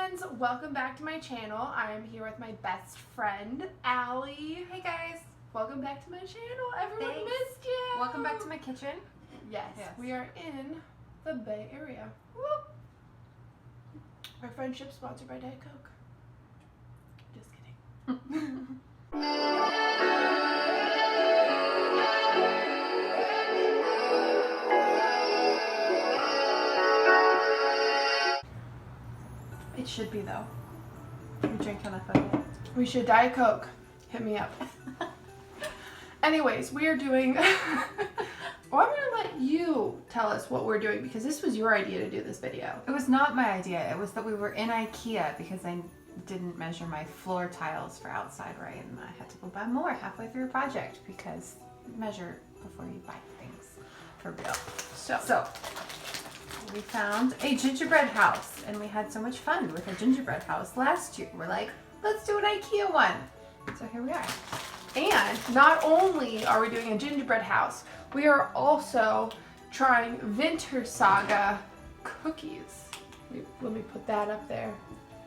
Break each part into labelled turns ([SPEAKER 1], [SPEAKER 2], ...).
[SPEAKER 1] friends, welcome back to my channel. I am here with my best friend, Allie.
[SPEAKER 2] Hey guys.
[SPEAKER 1] Welcome back to my channel. Everyone
[SPEAKER 2] Thanks.
[SPEAKER 1] missed you.
[SPEAKER 2] Welcome back to my kitchen.
[SPEAKER 1] Yes, we are in the Bay Area. Whoop. Our friendship sponsored by Diet Coke. Just kidding. It should be though.
[SPEAKER 2] We drink enough of it.
[SPEAKER 1] We should. Diet Coke. Hit me up. Anyways, we are doing... well, I'm going to let you tell us what we're doing because this was your idea to do this video.
[SPEAKER 2] It was not my idea. It was that we were in IKEA because I didn't measure my floor tiles for outside right, and I had to go buy more halfway through a project because measure before you buy things for real. So we found a gingerbread house, and we had so much fun with a gingerbread house last year. We're like, let's do an IKEA one. So here we are.
[SPEAKER 1] And not only are we doing a gingerbread house, we are also trying Winter Saga cookies. Let me put that up there.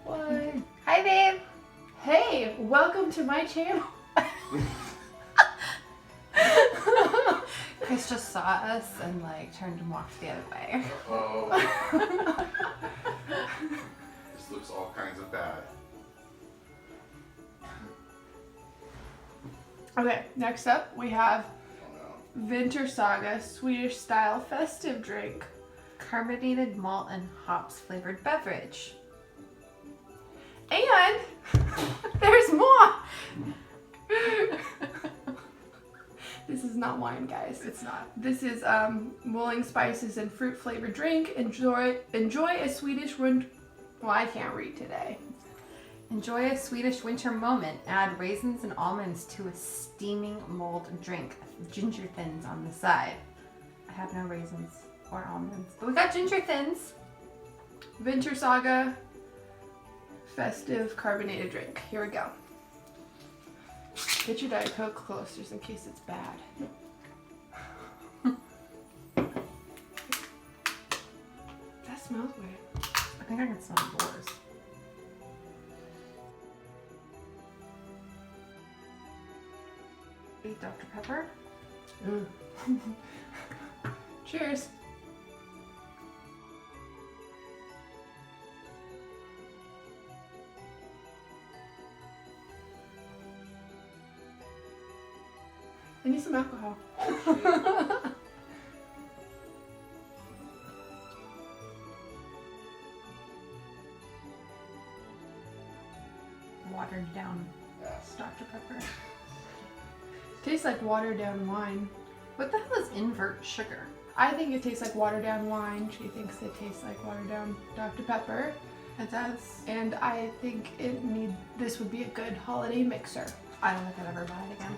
[SPEAKER 1] What?
[SPEAKER 2] Hi, babe.
[SPEAKER 1] Hey, welcome to my channel.
[SPEAKER 2] Chris just saw us and like turned and walked the other way.
[SPEAKER 3] Oh. This looks all kinds of bad.
[SPEAKER 1] Okay, next up we have
[SPEAKER 3] Oh no.
[SPEAKER 1] Winter Saga Swedish style festive drink.
[SPEAKER 2] Carbonated malt and hops flavored beverage.
[SPEAKER 1] And there's more. This is not wine, guys.
[SPEAKER 2] It's not.
[SPEAKER 1] This is mulling spices and fruit flavored drink. Enjoy a Swedish winter. Well, I can't read today.
[SPEAKER 2] Enjoy a Swedish winter moment. Add raisins and almonds to a steaming mulled drink. Ginger thins on the side. I have no raisins or almonds, but we got ginger thins.
[SPEAKER 1] Winter Saga festive carbonated drink. Here we go. Get your Diet Coke close just in case it's bad. That smells weird.
[SPEAKER 2] I think I can smell yours. Dr. Pepper.
[SPEAKER 1] Ooh. Cheers. I need some alcohol.
[SPEAKER 2] Watered down
[SPEAKER 3] Yes.
[SPEAKER 2] Dr. Pepper.
[SPEAKER 1] Tastes like watered down wine.
[SPEAKER 2] What the hell is invert sugar?
[SPEAKER 1] I think it tastes like watered down wine. She thinks it tastes like watered down Dr. Pepper.
[SPEAKER 2] It does.
[SPEAKER 1] And I think this would be a good holiday mixer.
[SPEAKER 2] I don't think I'd ever buy it again.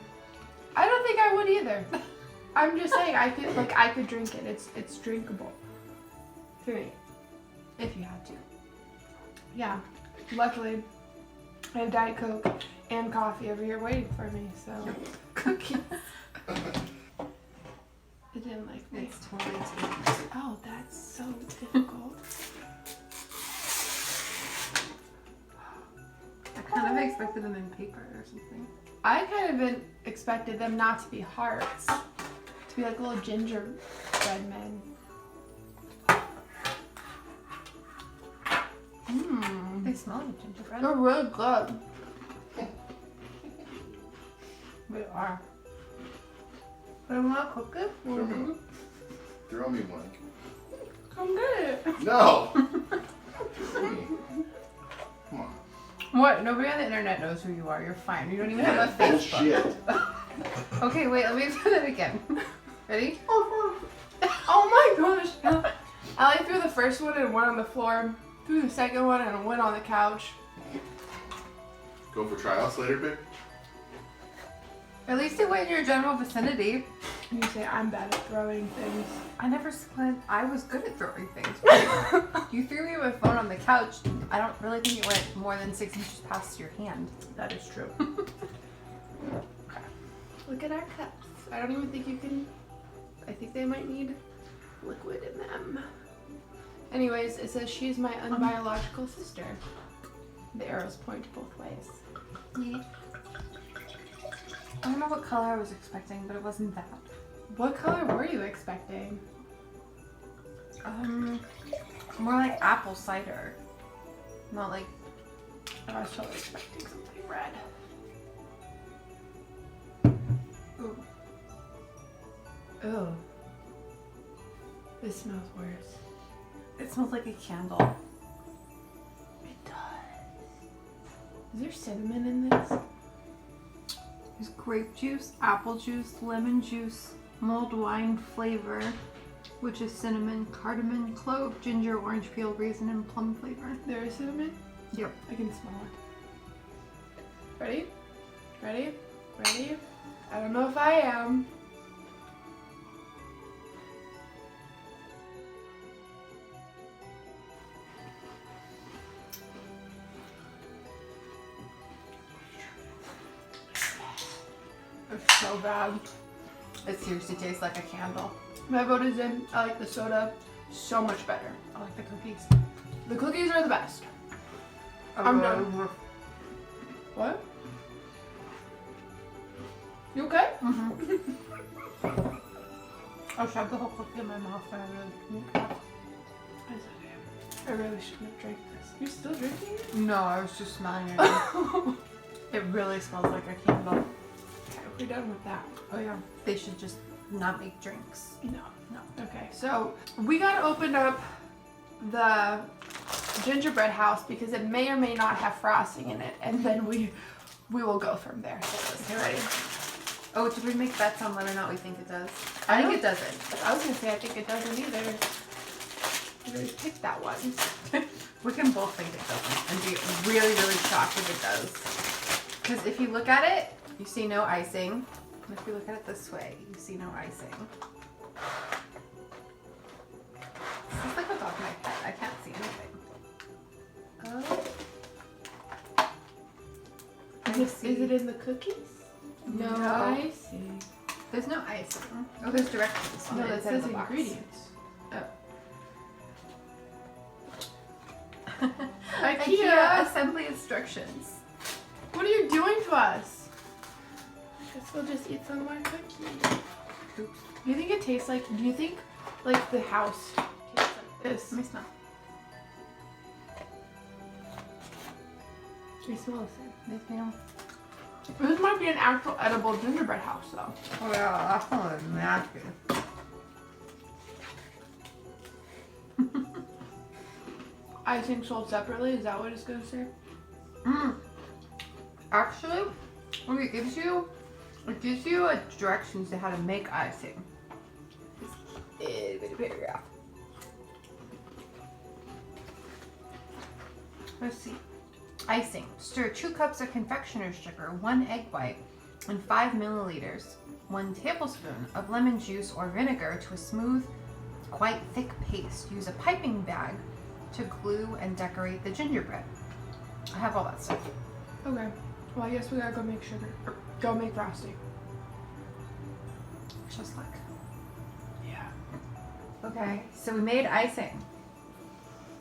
[SPEAKER 1] I don't think I would either. I'm just saying I could drink it. It's drinkable. To me.
[SPEAKER 2] If you had to.
[SPEAKER 1] Yeah. Luckily, I have Diet Coke and coffee over here waiting for me, so cookies. It didn't like me.
[SPEAKER 2] It's totally tasty.
[SPEAKER 1] Oh, that's so difficult.
[SPEAKER 2] I kind of expected them in paper or something.
[SPEAKER 1] I kind of expected them not to be hearts, to be like little gingerbread men. Mmm.
[SPEAKER 2] They smell like gingerbread.
[SPEAKER 1] They're really good.
[SPEAKER 2] They are.
[SPEAKER 1] They want to cook it?
[SPEAKER 3] Mm-hmm. Throw me one.
[SPEAKER 1] Come get it.
[SPEAKER 3] No! Throw me. Come on.
[SPEAKER 1] What? Nobody on the internet knows who you are. You're fine. You don't even have a Facebook.
[SPEAKER 3] Shit.
[SPEAKER 2] Okay, wait, let me do that again. Ready?
[SPEAKER 1] Oh my gosh. Allie threw the first one and went on the floor. Threw the second one and went on the couch.
[SPEAKER 3] Go for tryouts later, babe?
[SPEAKER 2] At least it went in your general vicinity.
[SPEAKER 1] You say I'm bad at throwing things.
[SPEAKER 2] I never said I was good at throwing things. You threw me my phone on the couch. I don't really think it went more than 6 inches past your hand.
[SPEAKER 1] That is true. Look at our cups. I don't even think you can. I think they might need liquid in them. Anyways, it says she's my unbiological sister. The arrows point both ways.
[SPEAKER 2] Yeah. I don't know what color I was expecting, but it wasn't that.
[SPEAKER 1] What color were you expecting?
[SPEAKER 2] More like apple cider. Not like.
[SPEAKER 1] I was totally expecting something red. Ooh. Oh. This smells worse.
[SPEAKER 2] It smells like a candle.
[SPEAKER 1] It does. Is there cinnamon in this?
[SPEAKER 2] There's grape juice, apple juice, lemon juice, mulled wine flavor, which is cinnamon, cardamom, clove, ginger, orange peel, raisin, and plum flavor.
[SPEAKER 1] There is cinnamon?
[SPEAKER 2] Yep.
[SPEAKER 1] I can smell it. Ready? Ready? Ready? I don't know if I am. It's so bad.
[SPEAKER 2] It seriously tastes like a candle.
[SPEAKER 1] My vote is in. I like the soda so much better.
[SPEAKER 2] I like the cookies.
[SPEAKER 1] The cookies are the best. I'm done. What? You okay?
[SPEAKER 2] Mm-hmm. I shoved the whole cookie in my mouth and I really
[SPEAKER 1] It's okay. I really shouldn't have drank this. You're still drinking it?
[SPEAKER 2] No, I was just smelling it. It really smells like a candle.
[SPEAKER 1] Okay, we're done with that.
[SPEAKER 2] Oh yeah. They should just not make drinks.
[SPEAKER 1] No. Okay, so we gotta open up the gingerbread house because it may or may not have frosting in it, and then we will go from there. So let's get ready.
[SPEAKER 2] Oh, did we make bets on whether or not we think it does?
[SPEAKER 1] I
[SPEAKER 2] I think
[SPEAKER 1] don't-
[SPEAKER 2] it doesn't.
[SPEAKER 1] I was gonna say I think it doesn't either. We already picked that one.
[SPEAKER 2] We can both think it doesn't and be really, really shocked if it does. Because if you look at it, you see no icing. And if you look at it this way, you see no icing. This is like what's off my head. I can't see anything. Oh.
[SPEAKER 1] Is it in the cookies? No, I see.
[SPEAKER 2] There's no icing. Oh, there's directions on
[SPEAKER 1] No,
[SPEAKER 2] the
[SPEAKER 1] that
[SPEAKER 2] inside of
[SPEAKER 1] says
[SPEAKER 2] the box.
[SPEAKER 1] ingredients.
[SPEAKER 2] IKEA assembly instructions.
[SPEAKER 1] What are you doing to us? Guess we'll just eat some more cookies.
[SPEAKER 2] Oops.
[SPEAKER 1] Do you think it tastes like? Do you think like the house tastes like this?
[SPEAKER 2] Let me smell.
[SPEAKER 1] We smell the same.
[SPEAKER 2] They smell.
[SPEAKER 1] This might be an actual edible gingerbread house, though.
[SPEAKER 2] Oh yeah, that one is nasty.
[SPEAKER 1] Icing sold separately. Is that what it's gonna say?
[SPEAKER 2] Actually, what it gives you directions to how to make icing. Let's see. Icing. Stir 2 cups of confectioner's sugar, 1 egg white, and 5 milliliters, 1 tablespoon of lemon juice or vinegar to a smooth, quite thick paste. Use a piping bag to glue and decorate the gingerbread. I have all that stuff.
[SPEAKER 1] Okay. Well, I guess we gotta go make sugar. Or go make frosting.
[SPEAKER 2] Just like.
[SPEAKER 1] Yeah.
[SPEAKER 2] Okay, so we made icing.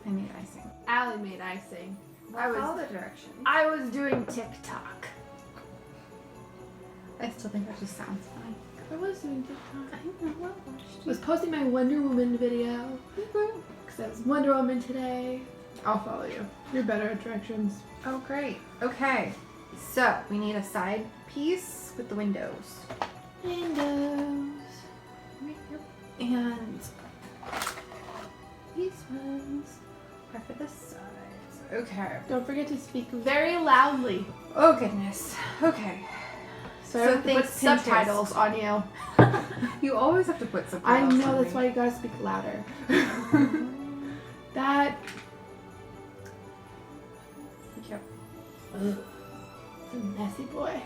[SPEAKER 2] I made icing.
[SPEAKER 1] Allie made icing.
[SPEAKER 2] Follow the directions.
[SPEAKER 1] I was doing TikTok.
[SPEAKER 2] I still think that just sounds fine.
[SPEAKER 1] I was doing TikTok.
[SPEAKER 2] I know.
[SPEAKER 1] I was posting my Wonder Woman video. Because it was Wonder Woman today. I'll follow you. You're better at directions.
[SPEAKER 2] Oh, great. Okay, so we need a side piece with the windows.
[SPEAKER 1] Windows.
[SPEAKER 2] And these ones are for the sides. Okay.
[SPEAKER 1] Don't forget to speak very loudly.
[SPEAKER 2] Oh, goodness. Okay.
[SPEAKER 1] So I have to
[SPEAKER 2] think
[SPEAKER 1] put subtitles on you.
[SPEAKER 2] You always have to put
[SPEAKER 1] I
[SPEAKER 2] subtitles on
[SPEAKER 1] know, that's
[SPEAKER 2] me.
[SPEAKER 1] why you gotta speak louder. That.
[SPEAKER 2] Yep.
[SPEAKER 1] Ugh. It's a messy boy.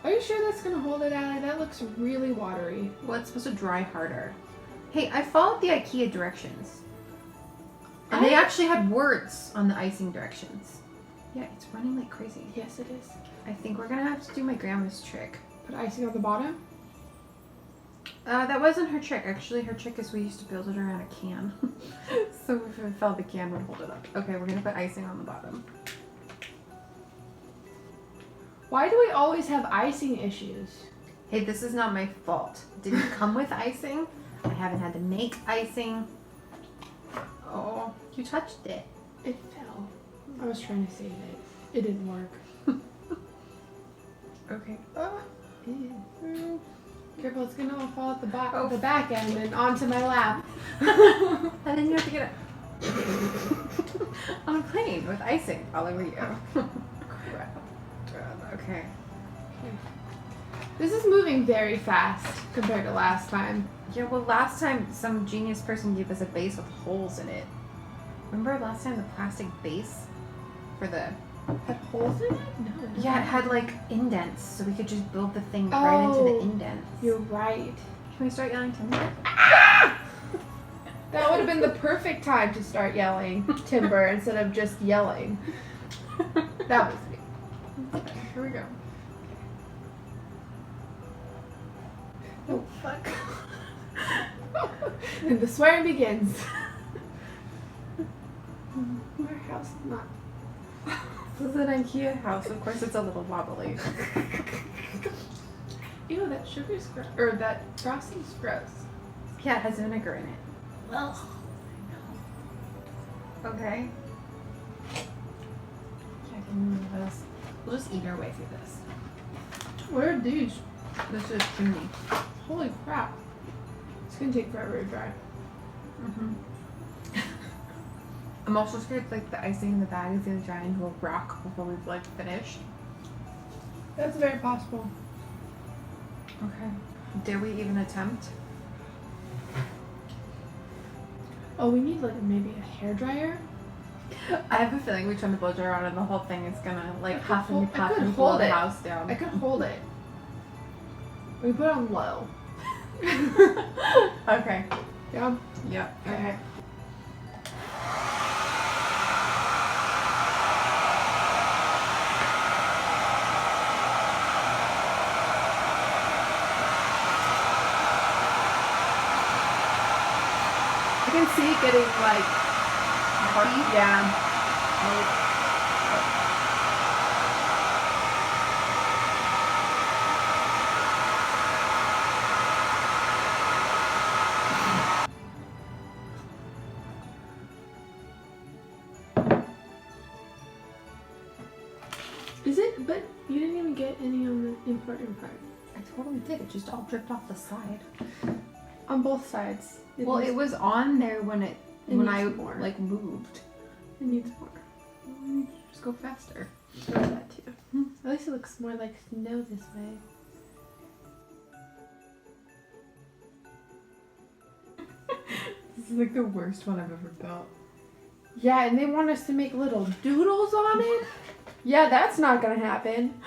[SPEAKER 1] Are you sure that's gonna hold it, Allie? That looks really watery.
[SPEAKER 2] Well, it's supposed to dry harder. Hey, I followed the IKEA directions. And they actually had words on the icing directions. Yeah, it's running like crazy.
[SPEAKER 1] Yes, it is.
[SPEAKER 2] I think we're gonna have to do my grandma's trick.
[SPEAKER 1] Put icing on the bottom.
[SPEAKER 2] That wasn't her trick. Actually, her trick is we used to build it around a can. So if it fell, the can would hold it up. Okay, we're gonna put icing on the bottom.
[SPEAKER 1] Why do we always have icing issues?
[SPEAKER 2] Hey, this is not my fault. It didn't come with icing. I haven't had to make icing. Oh, you touched it.
[SPEAKER 1] It fell. I was trying to save it. It didn't work.
[SPEAKER 2] Okay.
[SPEAKER 1] Ew. Careful, it's gonna all fall at the back,
[SPEAKER 2] Oh.
[SPEAKER 1] the back end and onto my lap.
[SPEAKER 2] And then you have to get it on a plane with icing all over you.
[SPEAKER 1] Crap.
[SPEAKER 2] Okay.
[SPEAKER 1] This is moving very fast compared to last time.
[SPEAKER 2] Yeah, well, last time some genius person gave us a base with holes in it. Remember last time the plastic base for the...
[SPEAKER 1] Had holes in it? No. It
[SPEAKER 2] Yeah, it
[SPEAKER 1] didn't.
[SPEAKER 2] had like indents, so we could just build the thing right into the
[SPEAKER 1] Oh,
[SPEAKER 2] indents.
[SPEAKER 1] You're right.
[SPEAKER 2] Can we start yelling timber?
[SPEAKER 1] That would have been the perfect time to start yelling timber instead of just yelling. That was me.
[SPEAKER 2] Okay, here we go.
[SPEAKER 1] Oh, fuck. And the swearing begins. Our house is not.
[SPEAKER 2] This is an IKEA house. Of course, it's a little wobbly.
[SPEAKER 1] Ew, that sugar's gross. Or that frosting's gross.
[SPEAKER 2] Yeah, it has vinegar in it.
[SPEAKER 1] Well,
[SPEAKER 2] Okay. Yeah, I can move this. We'll just eat our way through this.
[SPEAKER 1] where are these?
[SPEAKER 2] This is chimney.
[SPEAKER 1] Holy crap. It's gonna take forever to dry.
[SPEAKER 2] Mm-hmm. I'm also scared like the icing in the bag is gonna dry into a rock before we've like finished.
[SPEAKER 1] That's very possible.
[SPEAKER 2] Okay. Dare we even attempt?
[SPEAKER 1] Oh, we need like maybe a hairdryer.
[SPEAKER 2] I have a feeling we turn the blow dryer on and the whole thing is gonna like
[SPEAKER 1] I could
[SPEAKER 2] huff and
[SPEAKER 1] hold- I
[SPEAKER 2] puff
[SPEAKER 1] could
[SPEAKER 2] and blow
[SPEAKER 1] hold
[SPEAKER 2] the
[SPEAKER 1] it.
[SPEAKER 2] house down.
[SPEAKER 1] I could hold it. We put it on low.
[SPEAKER 2] Okay.
[SPEAKER 1] Yeah.
[SPEAKER 2] Yep.
[SPEAKER 1] Okay. I can see it getting like
[SPEAKER 2] Hearty?
[SPEAKER 1] yeah. Is it? But you didn't even get any on the important part.
[SPEAKER 2] I totally did. It just all dripped off the side.
[SPEAKER 1] On both sides.
[SPEAKER 2] Well, it was on there when
[SPEAKER 1] It
[SPEAKER 2] when I
[SPEAKER 1] needs more.
[SPEAKER 2] like moved.
[SPEAKER 1] It needs more.
[SPEAKER 2] Just go faster.
[SPEAKER 1] I like that too. At least it looks more like snow this way.
[SPEAKER 2] This is like the worst one I've ever built.
[SPEAKER 1] Yeah, and they want us to make little doodles on it. Yeah, that's not gonna happen.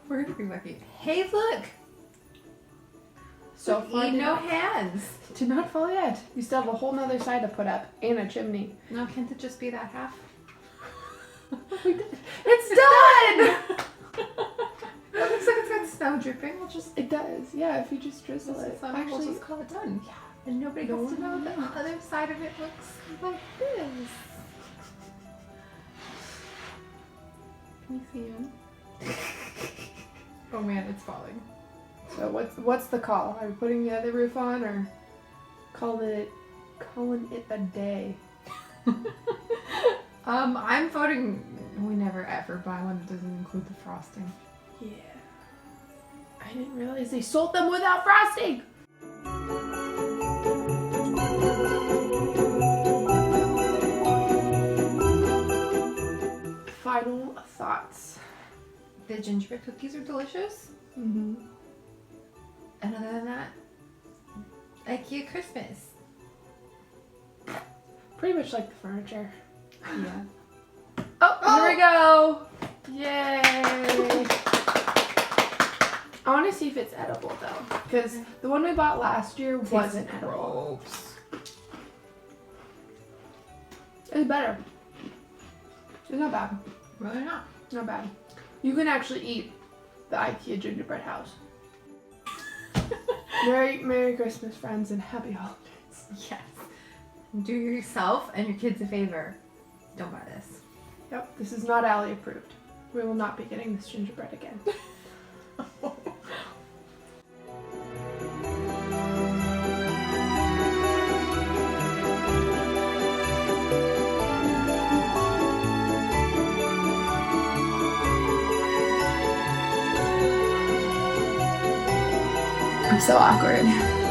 [SPEAKER 2] We're gonna be lucky. Hey, look!
[SPEAKER 1] So
[SPEAKER 2] Look,
[SPEAKER 1] far,
[SPEAKER 2] eat no hands.
[SPEAKER 1] did not fall yet. You still have a whole nother side to put up and a chimney.
[SPEAKER 2] No, can't it just be that half?
[SPEAKER 1] We did. It's done.
[SPEAKER 2] It looks like it's got snow dripping. We'll just
[SPEAKER 1] It does. Yeah, if you just drizzle it.
[SPEAKER 2] we'll
[SPEAKER 1] Actually,
[SPEAKER 2] just call it done.
[SPEAKER 1] yeah.
[SPEAKER 2] And nobody
[SPEAKER 1] No
[SPEAKER 2] gets to know
[SPEAKER 1] one
[SPEAKER 2] that
[SPEAKER 1] knows.
[SPEAKER 2] the other side of it looks like this. Can you see him? Oh man, it's falling.
[SPEAKER 1] So what's the call? Are we putting the other roof on or calling it a day?
[SPEAKER 2] I'm voting we never ever buy one that doesn't include the frosting.
[SPEAKER 1] Yeah. I didn't realize they sold them without frosting. Final thoughts.
[SPEAKER 2] The gingerbread cookies are delicious.
[SPEAKER 1] Mm-hmm.
[SPEAKER 2] And other than that, IKEA Christmas.
[SPEAKER 1] Pretty much like the furniture.
[SPEAKER 2] Yeah.
[SPEAKER 1] Oh, here we go! Yay! I want to see if it's edible though, because the one we bought last year wasn't edible. It's better. It's not bad.
[SPEAKER 2] Really not.
[SPEAKER 1] Not bad. You can actually eat the IKEA gingerbread house. Merry Christmas, friends, and happy holidays.
[SPEAKER 2] Yes. Do yourself and your kids a favor. Don't buy this.
[SPEAKER 1] Yep, this is not Allie approved. We will not be getting this gingerbread again. I'm so awkward.